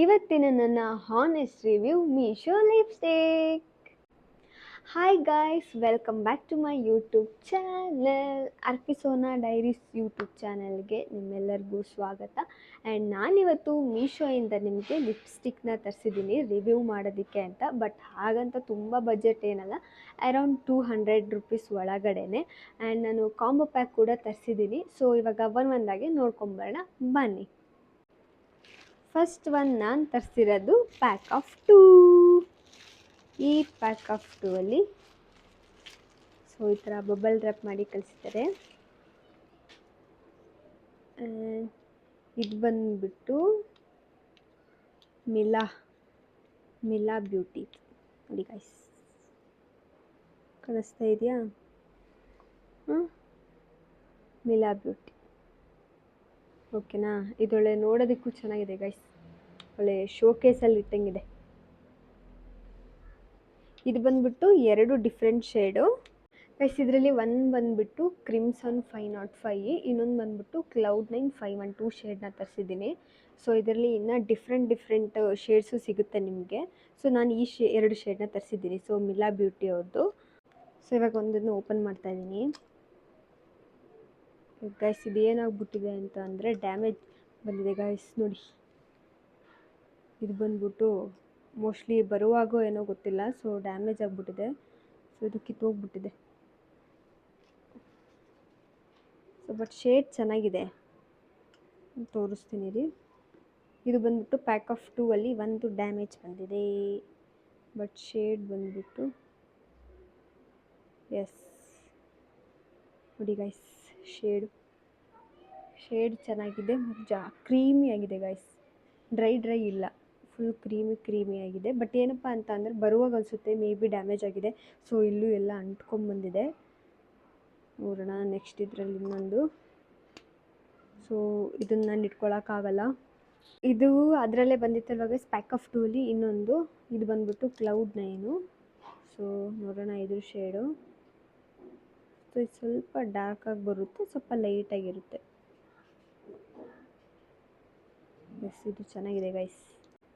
ಇವತ್ತಿನ ನನ್ನ honest review Meesho lipstick. Hi guys, welcome back to my YouTube channel. Arpisona diaries YouTube ಚಾನಲ್ಗೆ ನಿಮ್ಮೆಲ್ಲರಿಗೂ ಸ್ವಾಗತ. ಆ್ಯಂಡ್ ನಾನಿವತ್ತು ಮೀಶೋಯಿಂದ ನಿಮಗೆ ಲಿಪ್ಸ್ಟಿಕ್ನ ತರಿಸಿದ್ದೀನಿ ರಿವ್ಯೂ ಮಾಡೋದಕ್ಕೆ ಅಂತ. ಬಟ್ ಹಾಗಂತ ತುಂಬ ಬಜೆಟ್ ಏನಲ್ಲ, ಅರೌಂಡ್ 200 ರುಪೀಸ್ ಒಳಗಡೆನೆ. ಆ್ಯಂಡ್ ನಾನು ಕಾಂಬೋ ಪ್ಯಾಕ್ ಕೂಡ ತರಿಸಿದ್ದೀನಿ. ಸೊ ಇವಾಗ ಒಂದೊಂದಾಗಿ ನೋಡ್ಕೊಂಬರೋಣ ಬನ್ನಿ. ಫಸ್ಟ್ ಒನ್ ನಾನು ತರಿಸಿರೋದು ಪ್ಯಾಕ್ ಆಫ್ 2. ಈ ಪ್ಯಾಕ್ ಆಫ್ 2 ಅಲ್ಲಿ ಸೊ ಈ ಥರ ಬಬಲ್ ರ್ಯಾಪ್ ಮಾಡಿ ಕಳಿಸಿದ್ದಾರೆ. ಇದು ಬಂದುಬಿಟ್ಟು ಮಿಲಾ ಬ್ಯೂಟಿ ನೋಡಿ ಗೈಸ್, ಕಾಣಿಸ್ತಾ ಇದೆಯಾ? ಮಿಲಾ ಬ್ಯೂಟಿ ಓಕೆನಾ. ಇದೊಳ್ಳೆ ನೋಡೋದಕ್ಕೂ ಚೆನ್ನಾಗಿದೆ ಗೈಸ್, ಒಳ್ಳೆ ಶೋಕೇಸಲ್ಲಿ ಇಟ್ಟಂಗಿದೆ. ಇದು ಬಂದ್ಬಿಟ್ಟು 2 ಡಿಫ್ರೆಂಟ್ ಶೇಡು ಗೈಸ್. ಇದರಲ್ಲಿ ಒಂದು ಬಂದ್ಬಿಟ್ಟು ಕ್ರಿಮ್ಸನ್ 505, ಇನ್ನೊಂದು ಬಂದ್ಬಿಟ್ಟು Cloud9 512 ಶೇಡ್ನ ತರಿಸಿದ್ದೀನಿ. ಸೊ ಇದರಲ್ಲಿ ಇನ್ನೂ ಡಿಫ್ರೆಂಟ್ ಶೇಡ್ಸು ಸಿಗುತ್ತೆ ನಿಮಗೆ. ಸೊ ನಾನು ಈ 2 ಶೇಡ್ನ ತರಿಸಿದ್ದೀನಿ. ಸೊ ಮಿಲಾ ಬ್ಯೂಟಿ ಅವ್ರದ್ದು. ಸೊ ಇವಾಗ ಒಂದನ್ನು ಓಪನ್ ಮಾಡ್ತಾ ಇದ್ದೀನಿ ಗೈಸ್. ಇದು ಏನಾಗ್ಬಿಟ್ಟಿದೆ ಅಂತ ಅಂದರೆ ಡ್ಯಾಮೇಜ್ ಬಂದಿದೆ ಗೈಸ್ ನೋಡಿ. ಇದು ಬಂದ್ಬಿಟ್ಟು ಮೋಸ್ಟ್ಲಿ ಬರುವಾಗೋ ಏನೋ ಗೊತ್ತಿಲ್ಲ, ಸೊ ಡ್ಯಾಮೇಜ್ ಆಗಿಬಿಟ್ಟಿದೆ. ಸೊ ಇದು ಕಿತ್ತೋಗ್ಬಿಟ್ಟಿದೆ. ಸೊ ಬಟ್ ಶೇಡ್ ಚೆನ್ನಾಗಿದೆ, ತೋರಿಸ್ತೀನಿ ರೀ. ಇದು ಬಂದ್ಬಿಟ್ಟು ಪ್ಯಾಕ್ ಆಫ್ 2 ಅಲ್ಲಿ ಒಂದು ಡ್ಯಾಮೇಜ್ ಬಂದಿದೆ. ಬಟ್ ಶೇಡ್ ಬಂದ್ಬಿಟ್ಟು ಎಸ್ ನೋಡಿ ಗೈಸ್, ಶೇಡ್ ಚೆನ್ನಾಗಿದೆ. ಕ್ರೀಮಿ ಆಗಿದೆ ಗೈಸ್, ಡ್ರೈ ಇಲ್ಲ, ಫುಲ್ ಕ್ರೀಮಿ ಆಗಿದೆ. ಬಟ್ ಏನಪ್ಪ ಅಂತ ಅಂದರೆ ಬರುವಾಗ ಅನಿಸುತ್ತೆ ಮೇ ಬಿ ಡ್ಯಾಮೇಜ್ ಆಗಿದೆ. ಸೊ ಇಲ್ಲೂ ಎಲ್ಲ ಅಂಟ್ಕೊಂಡ್ಬಂದಿದೆ. ನೋಡೋಣ ನೆಕ್ಸ್ಟ್ ಇದರಲ್ಲಿ ಇನ್ನೊಂದು. ಸೊ ಇದನ್ನು ನಾನು ಇಟ್ಕೊಳ್ಳೋಕ್ಕಾಗಲ್ಲ. ಇದು ಅದರಲ್ಲೇ ಬಂದಿತ್ತಲ್ವ ಗೈಸ್ ಪ್ಯಾಕ್ ಆಫ್ 2 ಅಲ್ಲಿ ಇನ್ನೊಂದು. ಇದು ಬಂದ್ಬಿಟ್ಟು Cloud9. ಸೊ ನೋಡೋಣ ಇದ್ರ ಶೇಡು. ಸೊ ಇದು ಸ್ವಲ್ಪ ಡಾರ್ಕಾಗಿ ಬರುತ್ತೆ, ಸ್ವಲ್ಪ ಲೈಟಾಗಿರುತ್ತೆ. ಎಸ್, ಇದು ಚೆನ್ನಾಗಿದೆ ಗೈಸ್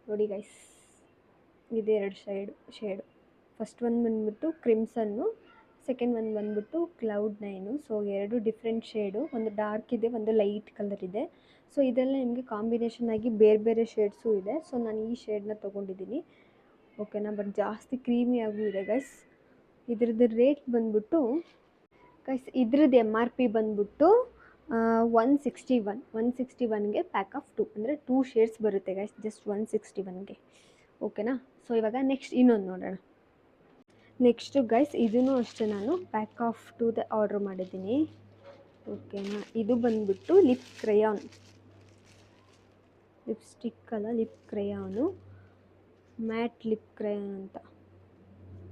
ನೋಡಿ ಗೈಸ್. ಇದು 2 ಶೇಡು. ಫಸ್ಟ್ ಒಂದು ಬಂದ್ಬಿಟ್ಟು ಕ್ರಿಮ್ಸನ್ನು, ಸೆಕೆಂಡ್ ಒಂದು ಬಂದ್ಬಿಟ್ಟು Cloud9. ಸೊ 2 ಡಿಫ್ರೆಂಟ್ ಶೇಡು, ಒಂದು ಡಾರ್ಕ್ ಇದೆ, ಒಂದು ಲೈಟ್ ಕಲರ್ ಇದೆ. ಸೊ ಇದೆಲ್ಲ ನಿಮಗೆ ಕಾಂಬಿನೇಷನ್ ಆಗಿ ಬೇರೆ ಶೇಡ್ಸು ಇದೆ. ಸೊ ನಾನು ಈ ಶೇಡ್ನ ತೊಗೊಂಡಿದ್ದೀನಿ ಓಕೆನಾ. ಬಟ್ ಜಾಸ್ತಿ ಕ್ರೀಮಿ ಆಗೂ ಇದೆ ಗೈಸ್. ಇದ್ರದ್ದು ರೇಟ್ ಬಂದ್ಬಿಟ್ಟು ಗೈಸ್, ಇದ್ರದ್ದು MRP ಬಂದ್ಬಿಟ್ಟು 161ಗೆ ಪ್ಯಾಕ್ ಆಫ್ 2 ಅಂದರೆ 2 ಶೇಡ್ಸ್ ಬರುತ್ತೆ ಗೈಸ್, ಜಸ್ಟ್ 161ಗೆ ಓಕೆನಾ. ಸೊ ಇವಾಗ ನೆಕ್ಸ್ಟ್ ಇನ್ನೊಂದು ನೋಡೋಣ. ನೆಕ್ಸ್ಟು ಗೈಸ್, ಇದೂ ಅಷ್ಟೇ ನಾನು ಪ್ಯಾಕ್ ಆಫ್ 2 ಆರ್ಡ್ರ್ ಮಾಡಿದ್ದೀನಿ ಓಕೆನಾ. ಇದು ಬಂದ್ಬಿಟ್ಟು ಲಿಪ್ ಕ್ರಯಾನ್, ಲಿಪ್ಸ್ಟಿಕ್ ಅಲ್ಲ, ಲಿಪ್ ಕ್ರಯಾನು, ಮ್ಯಾಟ್ ಲಿಪ್ ಕ್ರಯಾನ್ ಅಂತ,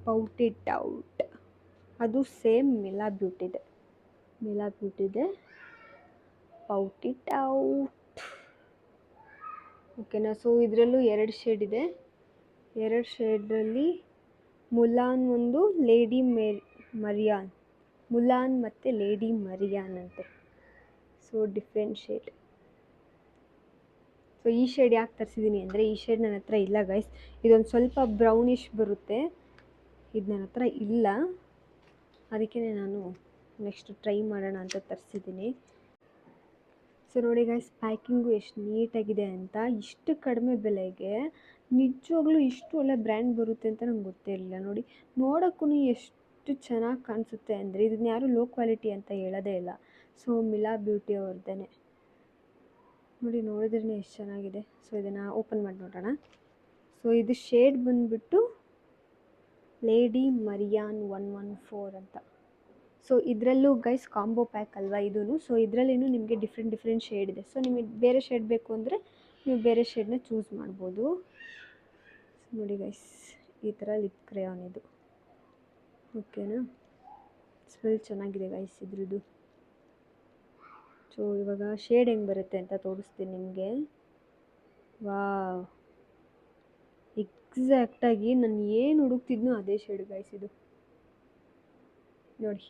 ಪೌಟ್ ಇಟ್ ಔಟ್. ಅದು ಸೇಮ್ ಮಿಲಾ ಬ್ಯೂಟಿದೆ, ಪೌಟ್ ಇಟ್ ಔಟ್ ಓಕೆನಾ. ಸೊ ಇದರಲ್ಲೂ 2 ಶೇಡ್ ಇದೆ. 2 ಶೇಡ್ರಲ್ಲಿ ಮುಲಾನ್ ಒಂದು, ಲೇಡಿ ಮರಿಯಾನ್, ಮುಲಾನ್ ಮತ್ತು ಲೇಡಿ ಮರಿಯಾನ್ ಅಂತೆ. So different shade. ಸೊ ಈ ಶೇಡ್ ಯಾಕೆ ತರಿಸಿದ್ದೀನಿ ಅಂದರೆ ಈ ಶೇಡ್ ನನ್ನ ಹತ್ರ ಇಲ್ಲ ಗೈಸ್. ಇದೊಂದು ಸ್ವಲ್ಪ ಬ್ರೌನಿಷ್ ಬರುತ್ತೆ, ಇದು ನನ್ನ ಹತ್ರ ಇಲ್ಲ. ಅದಕ್ಕೆ ನಾನು ನೆಕ್ಸ್ಟ್ ಟ್ರೈ ಮಾಡೋಣ ಅಂತ ತರಿಸಿದ್ದೀನಿ. ಸೊ ನೋಡಿ ಗೈಸ್, ಪ್ಯಾಕಿಂಗು ಎಷ್ಟು ನೀಟಾಗಿದೆ ಅಂತ. ಇಷ್ಟು ಕಡಿಮೆ ಬೆಲೆಗೆ ನಿಜವಾಗ್ಲೂ ಇಷ್ಟು ಒಳ್ಳೆ ಬ್ರ್ಯಾಂಡ್ ಬರುತ್ತೆ ಅಂತ ನಂಗೆ ಗೊತ್ತೇ ಇರಲಿಲ್ಲ. ನೋಡಿ ನೋಡೋಕ್ಕೂ ಎಷ್ಟು ಚೆನ್ನಾಗಿ ಕಾಣಿಸುತ್ತೆ ಅಂದರೆ ಇದನ್ನ ಯಾರೂ ಲೋ ಕ್ವಾಲಿಟಿ ಅಂತ ಹೇಳೋದೇ ಇಲ್ಲ. ಸೊ ಮಿಲಾ ಬ್ಯೂಟಿ ಅವ್ರದ್ದೇ ನೋಡಿ, ನೋಡಿದ್ರೇ ಎಷ್ಟು ಚೆನ್ನಾಗಿದೆ. ಸೊ ಇದನ್ನು ಓಪನ್ ಮಾಡಿ ನೋಡೋಣ. ಸೊ ಇದು ಶೇಡ್ ಬಂದುಬಿಟ್ಟು ಲೇಡಿ ಮರಿಯಾನ್ 114 ಅಂತ. ಸೊ ಇದರಲ್ಲೂ ಗೈಸ್ ಕಾಂಬೋ ಪ್ಯಾಕ್ ಅಲ್ವಾ ಇದೂ. ಸೊ ಇದರಲ್ಲೇನು ನಿಮಗೆ ಡಿಫ್ರೆಂಟ್ ಶೇಡ್ ಇದೆ. ಸೊ ನಿಮಗೆ ಬೇರೆ ಶೇಡ್ ಬೇಕು ಅಂದರೆ ನೀವು ಬೇರೆ ಶೇಡ್ನ ಚೂಸ್ ಮಾಡ್ಬೋದು. ನೋಡಿ ಗೈಸ್, ಈ ಥರ ಲಿಪ್ ಕ್ರೇಯಾನ್ ಇದು ಓಕೆನಾ. ಸ್ಮೆಲ್ ಚೆನ್ನಾಗಿದೆ ಗೈಸ್ ಇದ್ರದ್ದು. ಸೊ ಇವಾಗ ಶೇಡ್ ಹೆಂಗೆ ಬರುತ್ತೆ ಅಂತ ತೋರಿಸ್ತೀನಿ ನಿಮಗೆ. ವಾವ್, ಎಕ್ಸಾಕ್ಟಾಗಿ ನಾನು ಏನು ಹುಡುಕ್ತಿದ್ನೋ ಅದೇ ಶೇಡ್ ಗೈಸ್ ಇದು ನೋಡಿ.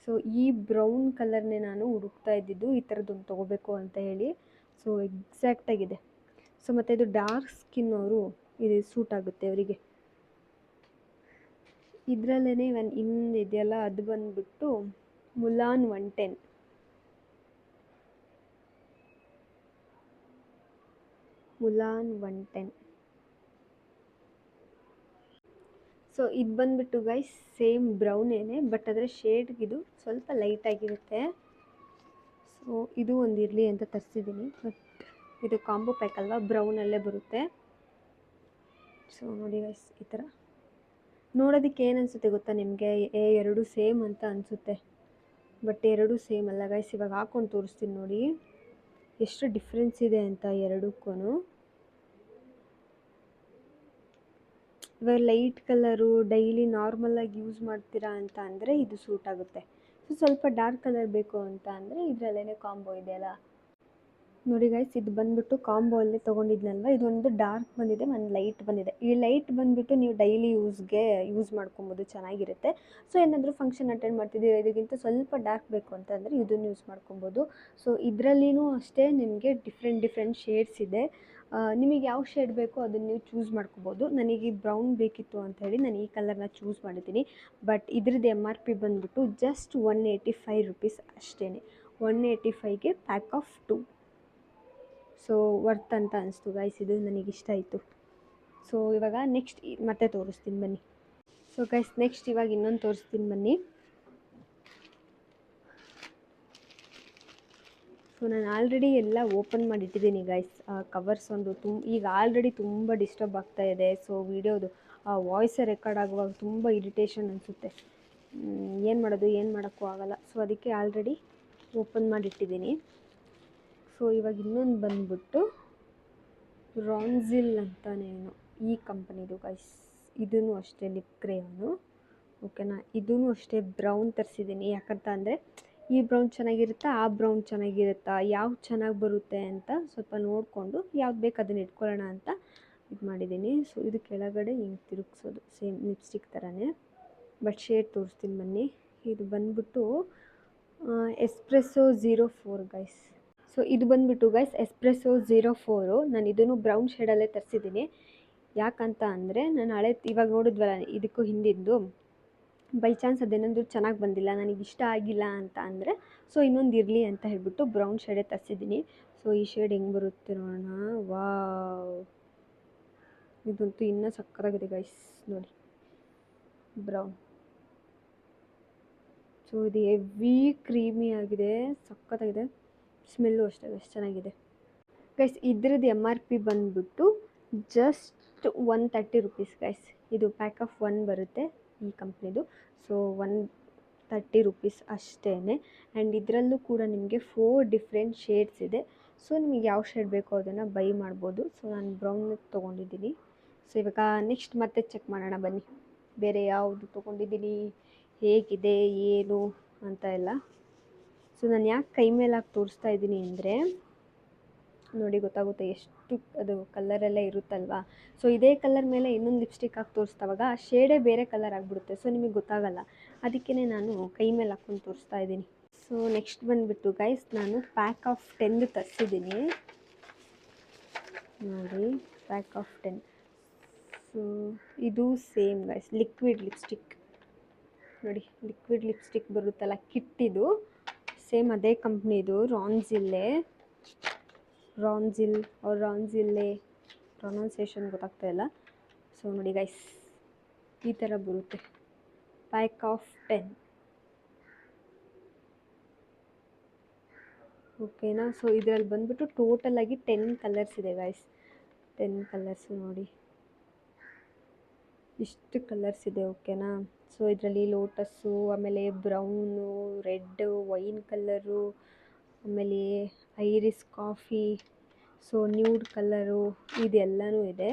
ಸೊ ಈ ಬ್ರೌನ್ ಕಲರ್ನೇ ನಾನು ಹುಡುಕ್ತಾ ಇದ್ದಿದ್ದು, ಈ ಥರದ್ದೊಂದು ತೊಗೋಬೇಕು ಅಂತ ಹೇಳಿ. ಸೊ ಎಕ್ಸಾಕ್ಟಾಗಿದೆ. ಸೊ ಮತ್ತು ಇದು ಡಾರ್ಕ್ ಸ್ಕಿನ್ ಅವರು ಇದು ಸೂಟ್ ಆಗುತ್ತೆ ಅವರಿಗೆ. ಇದರಲ್ಲೇ ಒಂದು ಇನ್ನಿದೆಯಲ್ಲ ಅದು ಬಂದುಬಿಟ್ಟು ಮುಲಾನ್ 110. ಮುಲಾನ್ 110. ಸೊ ಇದು ಬಂದುಬಿಟ್ಟು ಗೈಸ್ ಸೇಮ್ ಬ್ರೌನೇನೆ, ಬಟ್ ಅದರ ಶೇಡ್ಗಿದು ಸ್ವಲ್ಪ ಲೈಟಾಗಿರುತ್ತೆ. ಸೊ ಇದು ಒಂದು ಇರಲಿ ಅಂತ ತರಿಸಿದ್ದೀನಿ, ಬಟ್ ಇದು ಕಾಂಬೋ ಪ್ಯಾಕ್ ಅಲ್ವಾ, ಬ್ರೌನಲ್ಲೇ ಬರುತ್ತೆ. ಸೊ ನೋಡಿ ಗೈಸ್, ಈ ಥರ ನೋಡೋದಕ್ಕೆ ಏನು ಅನಿಸುತ್ತೆ ಗೊತ್ತಾ ನಿಮಗೆ, ಎರಡು ಸೇಮ್ ಅಂತ ಅನಿಸುತ್ತೆ, ಬಟ್ ಎರಡೂ ಸೇಮ್ ಅಲ್ಲ ಗೈಸ್. ಇವಾಗ ಹಾಕ್ಕೊಂಡು ತೋರಿಸ್ತೀನಿ ನೋಡಿ ಎಷ್ಟು ಡಿಫ್ರೆನ್ಸ್ ಇದೆ ಅಂತ ಎರಡಕ್ಕೂ. ಇವಾಗ ಲೈಟ್ ಕಲರು ಡೈಲಿ ನಾರ್ಮಲಾಗಿ ಯೂಸ್ ಮಾಡ್ತೀರಾ ಅಂತ ಅಂದರೆ ಇದು ಸೂಟ್ ಆಗುತ್ತೆ. ಸೊ ಸ್ವಲ್ಪ ಡಾರ್ಕ್ ಕಲರ್ ಬೇಕು ಅಂತ ಅಂದರೆ ಇದರಲ್ಲೇ ಕಾಂಬೋ ಇದೆಯಲ್ಲ ನೋಡಿ ಗೈಸ್, ಇದು ಬಂದುಬಿಟ್ಟು ಕಾಂಬೋ ಅಲ್ಲೇ ತೊಗೊಂಡಿದ್ನಲ್ವ, ಇದೊಂದು ಡಾರ್ಕ್ ಬಂದಿದೆ, ಒಂದು ಲೈಟ್ ಬಂದಿದೆ. ಈ ಲೈಟ್ ಬಂದುಬಿಟ್ಟು ನೀವು ಡೈಲಿ ಯೂಸ್ ಮಾಡ್ಕೊಬೋದು, ಚೆನ್ನಾಗಿರುತ್ತೆ. ಸೊ ಏನಾದರೂ ಫಂಕ್ಷನ್ ಅಟೆಂಡ್ ಮಾಡ್ತಿದ್ದೀರಾ, ಇದಕ್ಕಿಂತ ಸ್ವಲ್ಪ ಡಾರ್ಕ್ ಬೇಕು ಅಂತಂದರೆ ಇದನ್ನು ಯೂಸ್ ಮಾಡ್ಕೊಬೋದು. ಸೊ ಇದರಲ್ಲಿನೂ ಅಷ್ಟೇ ನಿಮಗೆ ಡಿಫ್ರೆಂಟ್ ಶೇಡ್ಸ್ ಇದೆ. ನಿಮಗೆ ಯಾವ ಶೇಡ್ ಬೇಕೋ ಅದನ್ನು ನೀವು ಚೂಸ್ ಮಾಡ್ಕೊಬೋದು. ನನಗೆ ಬ್ರೌನ್ ಬೇಕಿತ್ತು ಅಂತ ಹೇಳಿ ನಾನು ಈ ಕಲರ್ನ ಚೂಸ್ ಮಾಡಿದ್ದೀನಿ. ಬಟ್ ಇದ್ರದ್ದು MRP ಬಂದುಬಿಟ್ಟು ಜಸ್ಟ್ 185 ರುಪೀಸ್ ಅಷ್ಟೇ. 185ಗೆ ಪ್ಯಾಕ್ ಆಫ್ 2. ಸೊ ವರ್ತ್ ಅಂತ ಅನಿಸ್ತು ಗೈಸ್, ಇದು ನನಗಿಷ್ಟ ಆಯಿತು. ಸೊ ಇವಾಗ ನೆಕ್ಸ್ಟ್ ಮತ್ತೆ ತೋರಿಸ್ತೀನಿ ಬನ್ನಿ. ಸೊ ಗೈಸ್ ನೆಕ್ಸ್ಟ್ ಇವಾಗ ಇನ್ನೊಂದು ತೋರಿಸ್ತೀನಿ ಬನ್ನಿ. ಸೊ ನಾನು ಆಲ್ರೆಡಿ ಎಲ್ಲ ಓಪನ್ ಮಾಡಿಟ್ಟಿದ್ದೀನಿ ಗೈಸ್. ಕವರ್ಸ್ ಒಂದು ಈಗ ಆಲ್ರೆಡಿ ತುಂಬ ಡಿಸ್ಟರ್ಬ್ ಆಗ್ತಾ ಇದೆ. ಸೊ ವಿಡಿಯೋದು ವಾಯ್ಸೇ ರೆಕಾರ್ಡ್ ಆಗುವಾಗ ತುಂಬ ಇರಿಟೇಷನ್ ಅನಿಸುತ್ತೆ. ಏನು ಮಾಡೋಕ್ಕೂ ಆಗಲ್ಲ. ಸೊ ಅದಕ್ಕೆ ಆಲ್ರೆಡಿ ಓಪನ್ ಮಾಡಿಟ್ಟಿದ್ದೀನಿ. ಸೊ ಇವಾಗ ಇನ್ನೊಂದು ಬಂದ್ಬಿಟ್ಟು ರಾನ್ಸಿಲ್ ಅಂತಾನೇನು ಈ ಕಂಪನಿದು ಗೈಸ್. ಇದೂ ಅಷ್ಟೇ ಲಿಪ್ ಕ್ರೇನು, ಓಕೆನಾ. ಇದೂ ಅಷ್ಟೇ ಬ್ರೌನ್ ತರಿಸಿದ್ದೀನಿ. ಯಾಕಂತ ಅಂದರೆ ಈ ಬ್ರೌನ್ ಚೆನ್ನಾಗಿರುತ್ತಾ, ಆ ಬ್ರೌನ್ ಚೆನ್ನಾಗಿರುತ್ತಾ, ಯಾವ್ದು ಚೆನ್ನಾಗಿ ಬರುತ್ತೆ ಅಂತ ಸ್ವಲ್ಪ ನೋಡಿಕೊಂಡು ಯಾವ್ದು ಬೇಕು ಅದನ್ನು ಇಟ್ಕೊಳ್ಳೋಣ ಅಂತ ಇದು ಮಾಡಿದ್ದೀನಿ. ಸೊ ಇದು ಕೆಳಗಡೆ ಹಿಂಗೆ ತಿರುಗಿಸೋದು, ಸೇಮ್ ಲಿಪ್ಸ್ಟಿಕ್ ಥರನೇ, ಬಟ್ ಶೇಡ್ ತೋರಿಸ್ತೀನಿ ಬನ್ನಿ. ಇದು ಬಂದ್ಬಿಟ್ಟು ಎಸ್ಪ್ರೆಸ್ಸೋ 04 ಗೈಸ್. ಸೊ ಇದು ಬಂದುಬಿಟ್ಟು ಗೈಸ್ ಎಸ್ಪ್ರೆಸ್ಸೋ 04. ನಾನು ಇದನ್ನು ಬ್ರೌನ್ ಶೇಡಲ್ಲೇ ತರಿಸಿದ್ದೀನಿ. ಯಾಕಂತ ಅಂದರೆ ನಾನು ಇವಾಗ ನೋಡಿದ್ವಲ್ಲ ಇದಕ್ಕೂ ಹಿಂದಿದ್ದು, ಬೈ ಚಾನ್ಸ್ ಅದೇನಾದರೂ ಚೆನ್ನಾಗಿ ಬಂದಿಲ್ಲ, ನನಗೆ ಇಷ್ಟ ಆಗಿಲ್ಲ ಅಂತ ಅಂದರೆ ಸೊ ಇನ್ನೊಂದು ಇರಲಿ ಅಂತ ಹೇಳಿಬಿಟ್ಟು ಬ್ರೌನ್ ಶೇಡೇ ತರಿಸಿದ್ದೀನಿ. ಸೊ ಈ ಶೇಡ್ ಹೆಂಗೆ ಬರುತ್ತೆ ನೋಡೋಣ. ವಾವ್, ಇದಂತೂ ಇನ್ನೂ ಸಕ್ಕತ್ತಾಗಿದೆ ಗೈಸ್, ನೋಡಿ ಬ್ರೌನ್. ಸೊ ಇದು ಹೆವಿ ಕ್ರೀಮಿ ಆಗಿದೆ, ಸಕ್ಕತ್ತಾಗಿದೆ. ಸ್ಮೆಲ್ಲು ಅಷ್ಟೇ ಎಷ್ಟು ಚೆನ್ನಾಗಿದೆ ಗೈಸ್. ಇದ್ರದ್ದು MRP ಬಂದುಬಿಟ್ಟು ಜಸ್ಟ್ 130 ರುಪೀಸ್ ಗೈಸ್. ಇದು ಪ್ಯಾಕ್ ಆಫ್ 1 ಬರುತ್ತೆ ಈ ಕಂಪ್ನಿದು. ಸೊ 130 ರುಪೀಸ್ ಅಷ್ಟೇ. ಆ್ಯಂಡ್ ಇದರಲ್ಲೂ ಕೂಡ ನಿಮಗೆ 4 ಡಿಫ್ರೆಂಟ್ ಶೇಡ್ಸ್ ಇದೆ. ಸೊ ನಿಮಗೆ ಯಾವ ಶೇಡ್ ಬೇಕೋ ಅದನ್ನು ಬೈ ಮಾಡ್ಬೋದು. ಸೊ ನಾನು ಬ್ರೌನ್ ತೊಗೊಂಡಿದ್ದೀನಿ. ಸೊ ಇವಾಗ ನೆಕ್ಸ್ಟ್ ಮತ್ತೆ ಚೆಕ್ ಮಾಡೋಣ ಬನ್ನಿ, ಬೇರೆ ಯಾವುದು ತೊಗೊಂಡಿದ್ದೀನಿ, ಹೇಗಿದೆ ಏನು ಅಂತ ಎಲ್ಲ. ಸೊ ನಾನು ಯಾಕೆ ಕೈ ಮೇಲೆ ಹಾಕಿ ತೋರಿಸ್ತಾ ಇದ್ದೀನಿ ಅಂದರೆ ನೋಡಿ ಗೊತ್ತಾಗುತ್ತೆ ಎಷ್ಟು ಅದು ಕಲರೆಲ್ಲ ಇರುತ್ತಲ್ವಾ. ಸೊ ಇದೇ ಕಲರ್ ಮೇಲೆ ಇನ್ನೊಂದು ಲಿಪ್ಸ್ಟಿಕ್ ಹಾಕಿ ತೋರಿಸ್ತಾವಾಗ ಆ ಶೇಡೇ ಬೇರೆ ಕಲರ್ ಆಗಿಬಿಡುತ್ತೆ. ಸೊ ನಿಮಗೆ ಗೊತ್ತಾಗಲ್ಲ, ಅದಕ್ಕೇ ನಾನು ಕೈ ಮೇಲೆ ಹಾಕ್ಕೊಂಡು ತೋರಿಸ್ತಾ ಇದ್ದೀನಿ. ಸೊ ನೆಕ್ಸ್ಟ್ ಬಂದುಬಿಟ್ಟು ಗೈಸ್ ನಾನು ಪ್ಯಾಕ್ ಆಫ್ 10 ತರಿಸಿದ್ದೀನಿ ನೋಡಿ, ಪ್ಯಾಕ್ ಆಫ್ 10. ಸೊ ಇದು ಸೇಮ್ ಗೈಸ್ ಲಿಕ್ವಿಡ್ ಲಿಪ್ಸ್ಟಿಕ್ ನೋಡಿ, ಲಿಕ್ವಿಡ್ ಲಿಪ್ಸ್ಟಿಕ್ ಬರುತ್ತಲ್ಲ ಕಿಟ್ಟಿದು, ಸೇಮ್ ಅದೇ ಕಂಪ್ನಿದು ರಾನ್ಸಿಲ್ಲೆ ಪ್ರೊನೌನ್ಸಿಯೇಷನ್ ಗೊತ್ತಾಗ್ತಾ ಇಲ್ಲ. ಸೊ ನೋಡಿ ಗೈಸ್ ಈ ಥರ ಬರುತ್ತೆ ಪ್ಯಾಕ್ ಆಫ್ 10, ಓಕೆನಾ. ಸೊ ಇದರಲ್ಲಿ ಬಂದುಬಿಟ್ಟು ಟೋಟಲಾಗಿ 10 ಕಲರ್ಸ್ ಇದೆ ಗೈಸ್, 10 ಕಲರ್ಸು ನೋಡಿ ಇಷ್ಟು ಕಲರ್ಸ್ ಇದೆ, ಓಕೆನಾ. ಸೊ ಇದರಲ್ಲಿ ಲೋಟಸ್ಸು, ಆಮೇಲೆ ಬ್ರೌನು, ರೆಡ್ಡು, ವೈನ್ ಕಲರು, ಆಮೇಲೆ iris coffee, so nude colour, ಇದೆಲ್ಲನೂ ಇದೆ.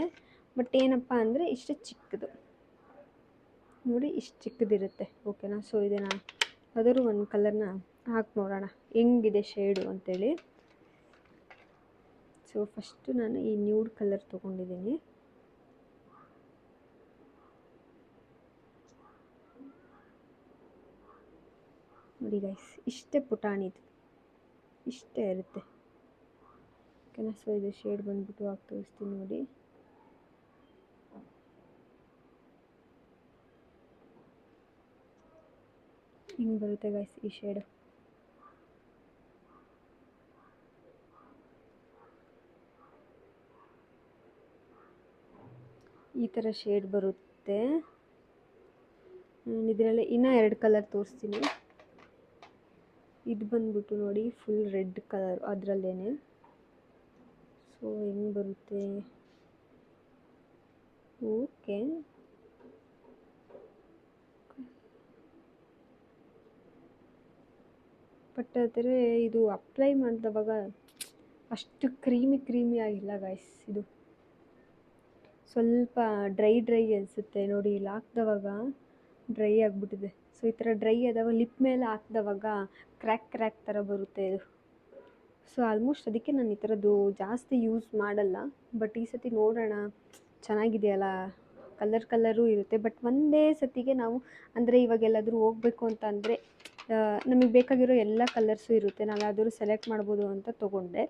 ಬಟ್ ಏನಪ್ಪ ಅಂದರೆ ಇಷ್ಟು ಚಿಕ್ಕದು ನೋಡಿ, ಇಷ್ಟು ಚಿಕ್ಕದಿರುತ್ತೆ, ಓಕೆನಾ. ಸೊ ಇದನ್ನು ಯಾವ್ದಾದ್ರು ಒಂದು ಕಲರ್ನ ಹಾಕಿ ನೋಡೋಣ ಹೆಂಗಿದೆ ಶೇಡು ಅಂತೇಳಿ. ಸೊ ಫಸ್ಟು ನಾನು ಈ ನ್ಯೂಡ್ ಕಲರ್ ತೊಗೊಂಡಿದ್ದೀನಿ. ನೋಡಿ ಗೈಸ್ ಇಷ್ಟೇ ಪುಟಾಣಿದು, ಇಷ್ಟೇ ಇರುತ್ತೆ. ಓಕೆನಾ. ಸೊ ಇದು ಶೇಡ್ ಬಂದ್ಬಿಟ್ಟು ಹಾಕಿ ತೋರಿಸ್ತೀನಿ ನೋಡಿ. ಹಿಂಗೆ ಬರುತ್ತೆ ಗೈಸ್ ಈ ಶೇಡು. ಈ ಥರ ಶೇಡ್ ಬರುತ್ತೆ. ಇದರಲ್ಲಿ ಇನ್ನೂ 2 ಕಲರ್ ತೋರಿಸ್ತೀನಿ. ಇದು ಬಂದ್ಬಿಟ್ಟು ನೋಡಿ ಫುಲ್ ರೆಡ್ ಕಲರ್ ಅದರಲ್ಲೇ. ಸೊ ಹೆಂಗೆ ಬರುತ್ತೆ ಓಕೆ. ಬಟ್ ಆದರೆ ಇದು ಅಪ್ಲೈ ಮಾಡಿದವಾಗ ಅಷ್ಟು ಕ್ರೀಮಿ ಆಗಿಲ್ಲ ಗೈಸ್. ಇದು ಸ್ವಲ್ಪ ಡ್ರೈ ಅನಿಸುತ್ತೆ ನೋಡಿ. ಇಲ್ಲಿ ಹಾಕ್ದವಾಗ ಡ್ರೈ ಆಗಿಬಿಟ್ಟಿದೆ. ಸೊ ಈ ಥರ ಡ್ರೈ ಆದಾಗ ಲಿಪ್ ಮೇಲೆ ಹಾಕ್ದವಾಗ ಕ್ರ್ಯಾಕ್ ಥರ ಬರುತ್ತೆ ಇದು. ಸೊ ಆಲ್ಮೋಸ್ಟ್ ಅದಕ್ಕೆ ನಾನು ಈ ಥರದ್ದು ಜಾಸ್ತಿ ಯೂಸ್ ಮಾಡಲ್ಲ. ಬಟ್ ಈ ಸತಿ ನೋಡೋಣ, ಚೆನ್ನಾಗಿದೆಯಲ್ಲ, ಕಲರು ಇರುತ್ತೆ. ಬಟ್ ಒಂದೇ ಸತಿಗೆ ನಾವು ಅಂದರೆ ಇವಾಗೆಲ್ಲಾದರೂ ಹೋಗಬೇಕು ಅಂತ ಅಂದರೆ ನಮಗೆ ಬೇಕಾಗಿರೋ ಎಲ್ಲ ಕಲರ್ಸು ಇರುತ್ತೆ, ನಾವು ಯಾವ್ದಾದ್ರು ಸೆಲೆಕ್ಟ್ ಮಾಡ್ಬೋದು ಅಂತ ತೊಗೊಂಡೆ.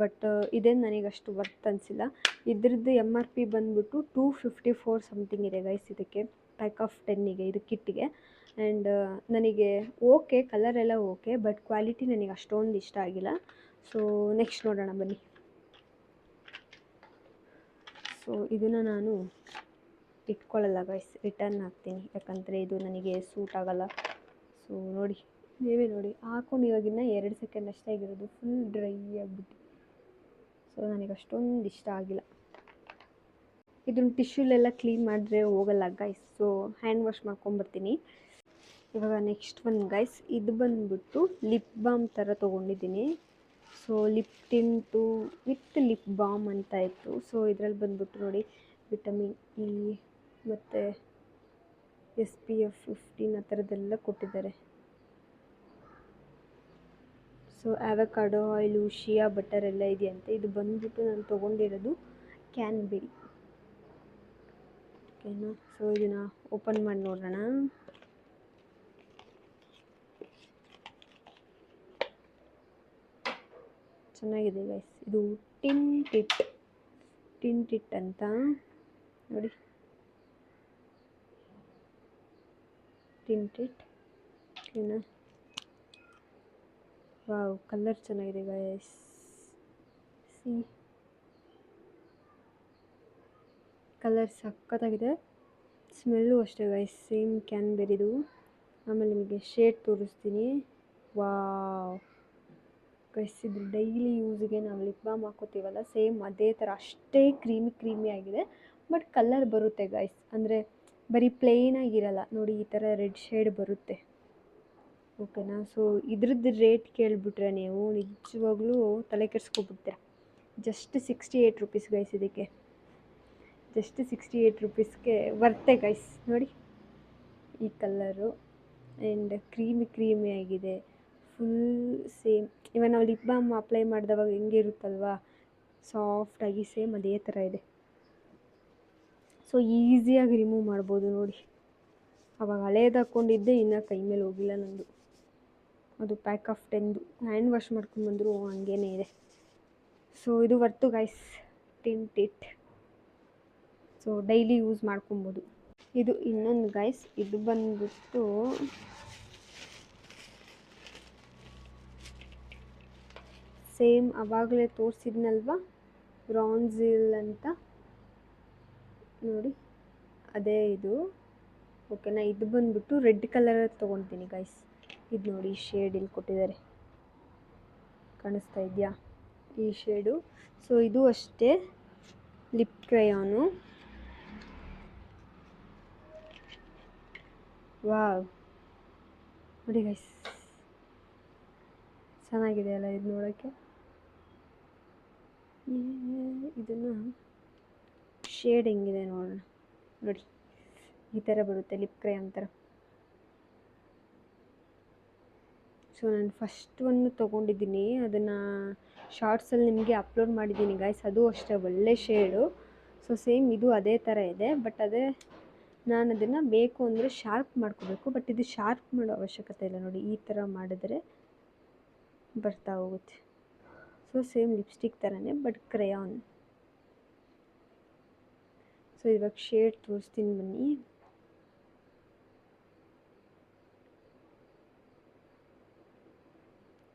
ಬಟ್ ಇದೇನು ನನಗೆ ಅಷ್ಟು ವರ್ತ್ ಅನಿಸಿಲ್ಲ. ಇದ್ರದ್ದು MRP ಬಂದುಬಿಟ್ಟು 254 ಸಮಥಿಂಗ್ ಇದೆ ಗೈಸ್ ಇದಕ್ಕೆ, ಪ್ಯಾಕ್ ಆಫ್ 10ಗೆ, ಇದು ಕಿಟ್ಟಿಗೆ. ಆ್ಯಂಡ್ ನನಗೆ ಓಕೆ, ಕಲರೆಲ್ಲ ಓಕೆ, ಬಟ್ ಕ್ವಾಲಿಟಿ ನನಗೆ ಅಷ್ಟೊಂದು ಇಷ್ಟ ಆಗಿಲ್ಲ. ಸೊ ನೆಕ್ಸ್ಟ್ ನೋಡೋಣ ಬನ್ನಿ. ಸೊ ಇದನ್ನು ನಾನು ಇಟ್ಕೊಳ್ಳಲ್ಲ ಗೈಸ್, ರಿಟರ್ನ್ ಹಾಕ್ತೀನಿ, ಯಾಕಂದರೆ ಇದು ನನಗೆ ಸೂಟ್ ಆಗಲ್ಲ. ಸೊ ನೋಡಿ, ನೀವೇ ನೋಡಿ, ಹಾಕೊಂಡು ಇವಾಗಿನ್ನ 2 ಸೆಕೆಂಡ್ ಅಷ್ಟೇ ಆಗಿರೋದು, ಫುಲ್ ಡ್ರೈ ಆಗಿಬಿಟ್ಟು. ಸೊ ನನಗೆ ಅಷ್ಟೊಂದು ಇಷ್ಟ ಆಗಿಲ್ಲ. ಇದನ್ನು ಟಿಶ್ಯೂಲೆಲ್ಲ ಕ್ಲೀನ್ ಮಾಡಿದ್ರೆ ಹೋಗಲ್ಲ ಗೈಸ್. ಸೊ ಹ್ಯಾಂಡ್ ವಾಶ್ ಮಾಡ್ಕೊಂಬರ್ತೀನಿ. ಇವಾಗ ನೆಕ್ಸ್ಟ್ ಒಂದು ಗೈಸ್, ಇದು ಬಂದುಬಿಟ್ಟು ಲಿಪ್ ಬಾಮ್ ಥರ ತೊಗೊಂಡಿದ್ದೀನಿ. So lip tint with lip balm ಅಂತ ಇತ್ತು. ಸೊ ಇದರಲ್ಲಿ ಬಂದುಬಿಟ್ಟು ನೋಡಿ ವಿಟಮಿನ್ E ಮತ್ತು SPF 15 ಆ ಥರದ್ದೆಲ್ಲ ಕೊಟ್ಟಿದ್ದಾರೆ. ಸೊ ಆ್ಯವಕಾಡೋ ಆಯಿಲು, ಶಿಯಾ ಬಟರ್ ಎಲ್ಲ ಇದೆಯಂತೆ. ಇದು ಬಂದುಬಿಟ್ಟು ನಾನು ತೊಗೊಂಡಿರೋದು ಕ್ಯಾನ್ಬೆರಿ. ಓಕೆನಾ. ಸೊ ಇದನ್ನು ಓಪನ್ ಮಾಡಿ ನೋಡೋಣ. ಚೆನ್ನಾಗಿದೆ ಗೈಸ್. ಇದು ಟಿಂಟಿಟ್ ಅಂತ ನೋಡಿ, ಟಿಂಟಿಟ್. ಓಕೆನಾ. ವಾವ್, ಕಲರ್ ಚೆನ್ನಾಗಿದೆ ಗೈಸ್. ಸಿ, ಕಲರ್ ಸಖತ್ತಾಗಿದೆ. ಸ್ಮೆಲ್ಲು ಅಷ್ಟೇ ಗೈಸ್, ಸೇಮ್ ಕ್ಯಾನ್ಬೆರಿದು. ಆಮೇಲೆ ನಿಮಗೆ ಶೇಡ್ ತೋರಿಸ್ತೀನಿ. ವಾವ್ ಗೈಸ್, ಇದು ಡೈಲಿ ಯೂಸ್ಗೆ ನಾವು ಲಿಪ್ ಬಾಮ್ ಹಾಕೋತೀವಲ್ಲ, ಸೇಮ್ ಅದೇ ಥರ, ಅಷ್ಟೇ ಕ್ರೀಮಿ ಆಗಿದೆ. ಬಟ್ ಕಲರ್ ಬರುತ್ತೆ ಗೈಸ್, ಅಂದರೆ ಬರೀ ಪ್ಲೇನಾಗಿರಲ್ಲ ನೋಡಿ, ಈ ಥರ ರೆಡ್ ಶೇಡ್ ಬರುತ್ತೆ. ಓಕೆನಾ. ಸೊ ಇದ್ರದ್ದು ರೇಟ್ ಕೇಳಿಬಿಟ್ರೆ ನೀವು ನಿಜವಾಗ್ಲೂ ತಲೆ ಕೆಡಿಸ್ಕೊಬಿಡ್ತೀರ. Just 68 rupees guys. ಇದಕ್ಕೆ ಜಸ್ಟ್ 68 ರುಪೀಸ್ಗೆ ವರ್ತೆ ಗೈಸ್. ನೋಡಿ ಈ ಕಲರು, ಆ್ಯಂಡ್ ಕ್ರೀಮಿ ಆಗಿದೆ ಫುಲ್. ಸೇಮ್ ಇವಾಗ ನಾವು ಲಿಪ್ ಬಾಮ್ ಅಪ್ಲೈ ಮಾಡಿದವಾಗ ಹೆಂಗಿರುತ್ತಲ್ವ, ಸಾಫ್ಟಾಗಿ ಸೇಮ್ ಅದೇ ಥರ ಇದೆ. ಸೊ ಈಸಿಯಾಗಿ ರಿಮೂವ್ ಮಾಡ್ಬೋದು ನೋಡಿ. ಅವಾಗ ಹಳೇದು ಹಾಕ್ಕೊಂಡಿದ್ದೆ, ಇನ್ನೂ ಕೈ ಮೇಲೆ ಹೋಗಿಲ್ಲ ನಂದು. ಅದು ಪ್ಯಾಕ್ ಆಫ್ 10 ಹ್ಯಾಂಡ್ ವಾಶ್ ಮಾಡ್ಕೊಂಡ್ಬಂದ್ರು ಹಂಗೇ ಇದೆ. ಸೊ ಇದು ವರ್ತು ಗೈಸ್, ಟಿಂಟಿಟ್. ಸೊ ಡೈಲಿ ಯೂಸ್ ಮಾಡ್ಕೊಬೋದು. ಇದು ಇನ್ನೊಂದು ಗೈಸ್, ಇದು ಬಂದ್ಬಿಟ್ಟು ಸೇಮ್ ಆವಾಗಲೇ ತೋರಿಸಿದ್ನಲ್ವ, ಬ್ರಾನ್ಸಿಲ್ ಅಂತ ನೋಡಿ, ಅದೇ ಇದು. ಓಕೆನಾ. ಇದು ಬಂದುಬಿಟ್ಟು ರೆಡ್ ಕಲರ್ ತೊಗೊಳ್ತೀನಿ ಗೈಸ್. ಇದು ನೋಡಿ ಶೇಡ್ ಇಲ್ಲಿ ಕೊಟ್ಟಿದ್ದಾರೆ, ಕಾಣಿಸ್ತಾ ಇದೆಯಾ ಈ ಶೇಡು. ಸೊ ಇದು ಅಷ್ಟೇ ಲಿಪ್ ಕ್ರಯಾನು. ವಾವ್ ನೋಡಿ ಗೈಸ್, ಚೆನ್ನಾಗಿದೆ ಅಲ್ಲ ಇದು ನೋಡೋಕ್ಕೆ. ಇದನ್ನು ಶೇಡ್ ಹೆಂಗಿದೆ ನೋಡೋಣ. ನೋಡಿ ಈ ಥರ ಬರುತ್ತೆ ಲಿಪ್ ಕ್ರಯಾನ್ ಥರ. ಸೊ ನಾನು ಫಸ್ಟ್ ಒಂದು ತೊಗೊಂಡಿದ್ದೀನಿ, ಅದನ್ನು ಶಾರ್ಟ್ಸಲ್ಲಿ ನಿಮಗೆ ಅಪ್ಲೋಡ್ ಮಾಡಿದ್ದೀನಿ ಗೈಸ್. ಅದು ಅಷ್ಟೇ ಒಳ್ಳೆ ಶೇಡು. ಸೊ ಸೇಮ್ ಇದು ಅದೇ ಥರ ಇದೆ. ಬಟ್ ಅದೇ ನಾನು ಅದನ್ನು ಬೇಕು ಅಂದರೆ ಶಾರ್ಪ್ ಮಾಡ್ಕೋಬೇಕು. ಬಟ್ ಇದು ಶಾರ್ಪ್ ಮಾಡೋ ಅವಶ್ಯಕತೆ ಇಲ್ಲ ನೋಡಿ, ಈ ಥರ ಮಾಡಿದ್ರೆ ಬರ್ತಾ ಹೋಗುತ್ತೆ. ಸೊ ಸೇಮ್ ಲಿಪ್ಸ್ಟಿಕ್ ಥರನೇ ಬಟ್ ಕ್ರೇಯಾನ್. ಸೊ ಇವಾಗ ಶೇಡ್ ತೋರಿಸ್ತೀನಿ ಬನ್ನಿ.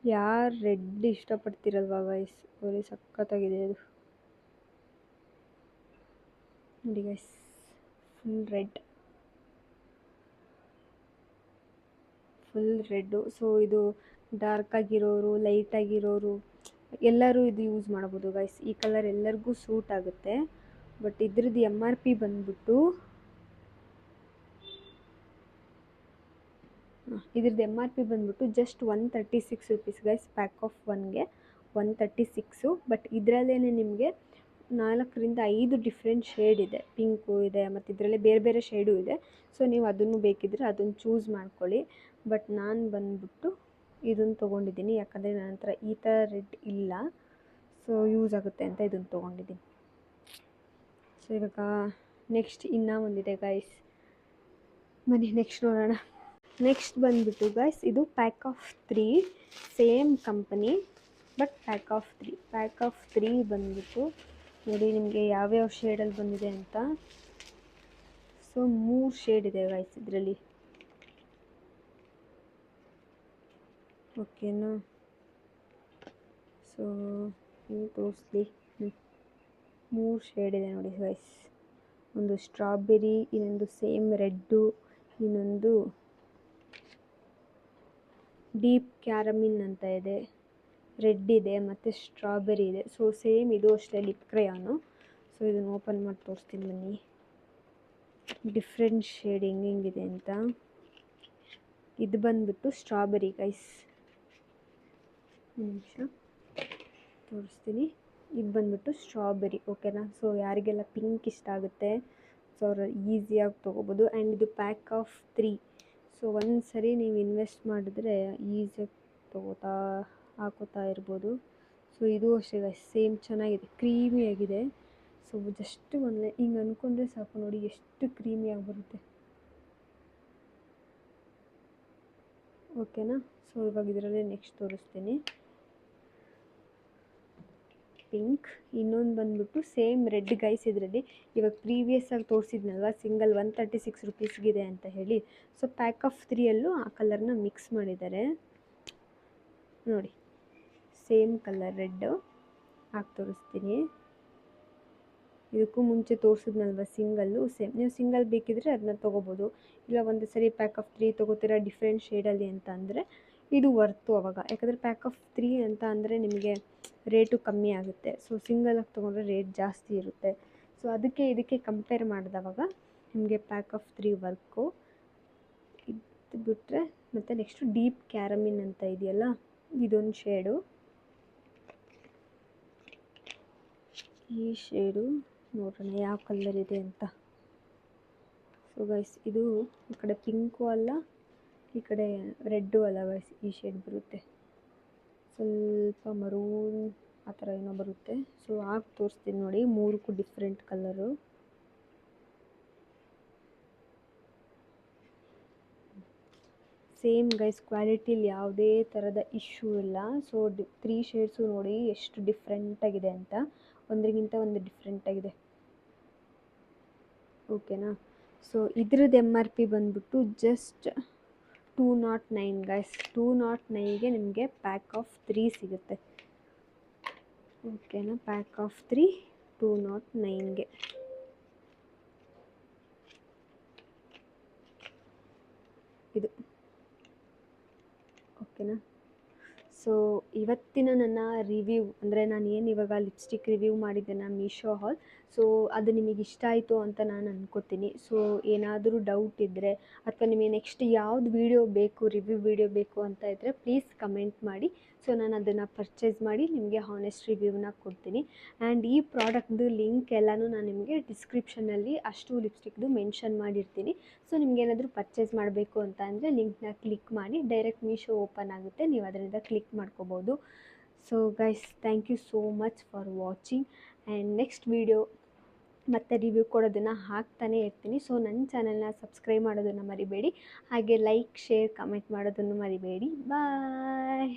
ಯಾರು ರೆಡ್ ಇಷ್ಟಪಡ್ತಿರಲ್ವಾ ಗೈಸ್, ಬರೀ ಸಖತ್ತಾಗಿದೆ ಅದು ನೋಡಿ ಗೈಸ್, ಫುಲ್ ರೆಡ್ಡು. ಸೊ ಇದು ಡಾರ್ಕ್ ಆಗಿರೋರು, ಲೈಟ್ ಆಗಿರೋರು ಎಲ್ಲರೂ ಇದು ಯೂಸ್ ಮಾಡ್ಬೋದು ಗೈಸ್. ಈ ಕಲರ್ ಎಲ್ಲರಿಗೂ ಸೂಟ್ ಆಗುತ್ತೆ. ಬಟ್ ಇದ್ರದ್ದು MRP ಬಂದ್ಬಿಟ್ಟು just 136 rupees guys. Pack of 1ಗೆ 136. ಬಟ್ ಇದರಲ್ಲೇ ನಿಮಗೆ 4-5 ಡಿಫ್ರೆಂಟ್ ಶೇಡ್ ಇದೆ. ಪಿಂಕು ಇದೆ ಮತ್ತು ಇದರಲ್ಲೇ ಬೇರೆ ಬೇರೆ ಶೇಡು ಇದೆ. ಸೊ ನೀವು ಅದನ್ನು ಬೇಕಿದ್ದರೆ ಅದನ್ನು ಚೂಸ್ ಮಾಡ್ಕೊಳ್ಳಿ. ಬಟ್ ನಾನು ಬಂದ್ಬಿಟ್ಟು ಇದನ್ನು ತೊಗೊಂಡಿದ್ದೀನಿ, ಯಾಕಂದರೆ ನನ್ನ ಹತ್ರ ಈ ಥರ ರೆಡ್ ಇಲ್ಲ. ಸೊ ಯೂಸ್ ಆಗುತ್ತೆ ಅಂತ ಇದನ್ನು ತೊಗೊಂಡಿದ್ದೀನಿ. ಸೊ ಇವಾಗ ನೆಕ್ಸ್ಟ್ ಇನ್ನೂ ಒಂದಿದೆ ಗೈಸ್, ಬನ್ನಿ ನೆಕ್ಸ್ಟ್ ನೋಡೋಣ. ನೆಕ್ಸ್ಟ್ ಬಂದುಬಿಟ್ಟು ಗೈಸ್ ಇದು pack of 3, same company but pack of 3 ಬಂದುಬಿಟ್ಟು ನೋಡಿ ನಿಮಗೆ ಯಾವ್ಯಾವ ಶೇಡಲ್ಲಿ ಬಂದಿದೆ ಅಂತ. ಸೊ 3 ಶೇಡ್ ಇದೆ ಗೈಸ್ ಇದರಲ್ಲಿ, ಓಕೆನಾ. ಸೊ ನೀವು ತೋರಿಸ್ಲಿ, 3 ಶೇಡ್ ಇದೆ ನೋಡಿ ಗೈಸ್. ಒಂದು ಸ್ಟ್ರಾಬೆರಿ, ಇನ್ನೊಂದು ಸೇಮ್ ರೆಡ್ಡು, ಇನ್ನೊಂದು ಡೀಪ್ ಕ್ಯಾರಮಿನ್ ಅಂತ ಇದೆ, ರೆಡ್ ಇದೆ ಮತ್ತು ಸ್ಟ್ರಾಬೆರಿ ಇದೆ. ಸೊ ಸೇಮ್ ಇದು ಅಷ್ಟೇ ಲಿಪ್ ಕ್ರೇಯಾನು. ಸೊ ಇದನ್ನು ಓಪನ್ ಮಾಡಿ ತೋರಿಸ್ತೀನಿ ಬನ್ನಿ, ಡಿಫ್ರೆಂಟ್ ಶೇಡ್ ಹೆಂಗಿದೆ ಅಂತ. ಇದು ಬಂದ್ಬಿಟ್ಟು ಸ್ಟ್ರಾಬೆರಿ ಗೈಸ್, ನಿಮಿಷ ತೋರಿಸ್ತೀನಿ. ಇದು ಬಂದ್ಬಿಟ್ಟು ಸ್ಟ್ರಾಬೆರಿ, ಓಕೆನಾ. ಸೊ ಯಾರಿಗೆಲ್ಲ ಪಿಂಕ್ ಇಷ್ಟ ಆಗುತ್ತೆ ಸೊ ಅವರು ಈಸಿಯಾಗಿ ತೊಗೋಬೋದು. ಆ್ಯಂಡ್ ಇದು ಪ್ಯಾಕ್ ಆಫ್ 3. ಸೊ ಒಂದು ಸರಿ ನೀವು ಇನ್ವೆಸ್ಟ್ ಮಾಡಿದ್ರೆ ಈಸಿಯಾಗಿ ಹಾಕೋತಾ ಇರ್ಬೋದು. ಸೊ ಇದು ಅಷ್ಟೇ ಸೇಮ್ ಚೆನ್ನಾಗಿದೆ, ಕ್ರೀಮಿಯಾಗಿದೆ. ಸೊ ಜಸ್ಟ್ ಒಂದು ಹಿಂಗೆ ಅಂದ್ಕೊಂಡ್ರೆ ಸಾಕು ನೋಡಿ ಎಷ್ಟು ಕ್ರೀಮಿಯಾಗಿ ಬರುತ್ತೆ, ಓಕೆನಾ. ಸೊ ಇವಾಗ ಇದರಲ್ಲೇ ನೆಕ್ಸ್ಟ್ ತೋರಿಸ್ತೀನಿ ಪಿಂಕ್. ಇನ್ನೊಂದು ಬಂದ್ಬಿಟ್ಟು ಸೇಮ್ ರೆಡ್ ಗೈಸ್. ಇದರಲ್ಲಿ ಇವಾಗ ಪ್ರೀವಿಯಸ್ ಆಗಿ ತೋರಿಸಿದ್ನಲ್ವ ಸಿಂಗಲ್ 136 ರುಪೀಸ್ಗಿದೆ ಅಂತ ಹೇಳಿ. ಸೊ ಪ್ಯಾಕ್ ಆಫ್ 3ಯಲ್ಲೂ ಆ ಕಲರ್ನ ಮಿಕ್ಸ್ ಮಾಡಿದ್ದಾರೆ ನೋಡಿ, ಸೇಮ್ ಕಲರ್ ರೆಡ್ಡು ಹಾಕಿ ತೋರಿಸ್ತೀನಿ. ಇದಕ್ಕೂ ಮುಂಚೆ ತೋರಿಸಿದ್ನಲ್ವ ಸಿಂಗಲ್ಲು, ಸೇಮ್. ನೀವು ಸಿಂಗಲ್ ಬೇಕಿದ್ರೆ ಅದನ್ನ ತೊಗೋಬೋದು. ಇಲ್ಲ ಒಂದು ಸರಿ ಪ್ಯಾಕ್ ಆಫ್ 3 ತೊಗೋತೀರಾ ಡಿಫ್ರೆಂಟ್ ಶೇಡಲ್ಲಿ ಅಂತ ಅಂದರೆ ಇದು ವರ್ತು ಅವಾಗ. ಯಾಕಂದರೆ ಪ್ಯಾಕ್ ಆಫ್ 3 ಅಂತ ಅಂದರೆ ನಿಮಗೆ ರೇಟು ಕಮ್ಮಿ ಆಗುತ್ತೆ. ಸೊ ಸಿಂಗಲಾಗಿ ತೊಗೊಂಡ್ರೆ ರೇಟ್ ಜಾಸ್ತಿ ಇರುತ್ತೆ. ಸೊ ಅದಕ್ಕೆ ಇದಕ್ಕೆ ಕಂಪೇರ್ ಮಾಡಿದವಾಗ ನಿಮಗೆ ಪ್ಯಾಕ್ ಆಫ್ 3 ವರ್ಕು. ಇದು ಬಿಟ್ಟರೆ ಮತ್ತು ನೆಕ್ಸ್ಟು ಡೀಪ್ ಕ್ಯಾರಮಿನ್ ಅಂತ ಇದೆಯಲ್ಲ, ಇದೊಂದು ಶೇಡು. ಈ ಶೇಡು ನೋಡೋಣ ಯಾವ ಕಲರ್ ಇದೆ ಅಂತ. ಸೊ ಗೈಸ್ ಇದು ಈ ಕಡೆ ಪಿಂಕು ಅಲ್ಲ, ಈ ಕಡೆ ರೆಡ್ಡು ಅಲ್ಲ ಗೈಸ್, ಈ ಶೇಡ್ ಬರುತ್ತೆ. ಸ್ವಲ್ಪ ಮರೂನ್ ಆ ಥರ ಏನೋ ಬರುತ್ತೆ. ಸೊ ಹಾಕಿ ತೋರಿಸ್ತೀನಿ ನೋಡಿ, 3ಕ್ಕೂ ಡಿಫ್ರೆಂಟ್ ಕಲರು. ಸೇಮ್ ಗೈಸ್, ಕ್ವಾಲಿಟಿಲಿ ಯಾವುದೇ ಥರದ ಇಶ್ಯೂ ಇಲ್ಲ. ಸೊ 3 ಶೇಡ್ಸು ನೋಡಿ ಎಷ್ಟು ಡಿಫ್ರೆಂಟಾಗಿದೆ ಅಂತ, ಒಂದರಿಗಿಂತ ಒಂದು ಡಿಫ್ರೆಂಟಾಗಿದೆ, ಓಕೆನಾ. ಸೊ ಇದ್ರದ್ದು MRP ಬಂದ್ಬಿಟ್ಟು ಜಸ್ಟ್ 209 ಗೈಸ್. 209ಗೆ ನಿಮಗೆ ಪ್ಯಾಕ್ ಆಫ್ 3 ಸಿಗುತ್ತೆ, ಓಕೆನಾ. Pack of 3 209ಗೆ. ಇದು ಓಕೆನಾ. ಸೊ ಇವತ್ತಿನ ನನ್ನ ರಿವ್ಯೂ ಅಂದರೆ ನಾನು ಏನು ಇವಾಗ ಲಿಪ್ಸ್ಟಿಕ್ ರಿವ್ಯೂ ಮಾಡಿದ್ದೇನೆ ಮೀಶೋ ಹಾಲ್. ಸೊ ಅದು ನಿಮಗೆ ಇಷ್ಟ ಆಯಿತು ಅಂತ ನಾನು ಅಂದ್ಕೋತೀನಿ. ಸೊ ಏನಾದರೂ ಡೌಟ್ ಇದ್ದರೆ ಅಥವಾ ನಿಮಗೆ ನೆಕ್ಸ್ಟ್ ಯಾವ್ದು ವೀಡಿಯೋ ಬೇಕು, ರಿವ್ಯೂ ವೀಡಿಯೋ ಬೇಕು ಅಂತ ಇದ್ದರೆ ಪ್ಲೀಸ್ ಕಮೆಂಟ್ ಮಾಡಿ. ಸೊ ನಾನು ಅದನ್ನು ಪರ್ಚೇಸ್ ಮಾಡಿ ನಿಮಗೆ ಹಾನೆಸ್ಟ್ ರಿವ್ಯೂನ ಕೊಡ್ತೀನಿ. ಆ್ಯಂಡ್ ಈ ಪ್ರಾಡಕ್ಟ್ದು ಲಿಂಕ್ ಎಲ್ಲನೂ ನಾನು ನಿಮಗೆ ಡಿಸ್ಕ್ರಿಪ್ಷನಲ್ಲಿ ಅಷ್ಟು ಲಿಪ್ಸ್ಟಿಕ್ದು ಮೆನ್ಷನ್ ಮಾಡಿರ್ತೀನಿ. ಸೊ ನಿಮಗೇನಾದರೂ ಪರ್ಚೇಸ್ ಮಾಡಬೇಕು ಅಂತ ಅಂದರೆ ಲಿಂಕ್ನ ಕ್ಲಿಕ್ ಮಾಡಿ ಡೈರೆಕ್ಟ್ ಮೀಶೋ ಓಪನ್ ಆಗುತ್ತೆ, ನೀವು ಅದರಿಂದ ಕ್ಲಿಕ್ ಮಾಡ್ಕೋಬೋದು. So guys, thank you so much for watching. And next video ಮತ್ತು ರಿವ್ಯೂ ಕೊಡೋದನ್ನು ಹಾಕ್ತಾನೇ ಇರ್ತೀನಿ. ಸೊ ನನ್ನ ಚಾನಲ್ನ ಸಬ್ಸ್ಕ್ರೈಬ್ ಮಾಡೋದನ್ನು ಮರಿಬೇಡಿ. ಹಾಗೆ ಲೈಕ್, ಶೇರ್, ಕಮೆಂಟ್ ಮಾಡೋದನ್ನು ಮರಿಬೇಡಿ. ಬಾಯ್.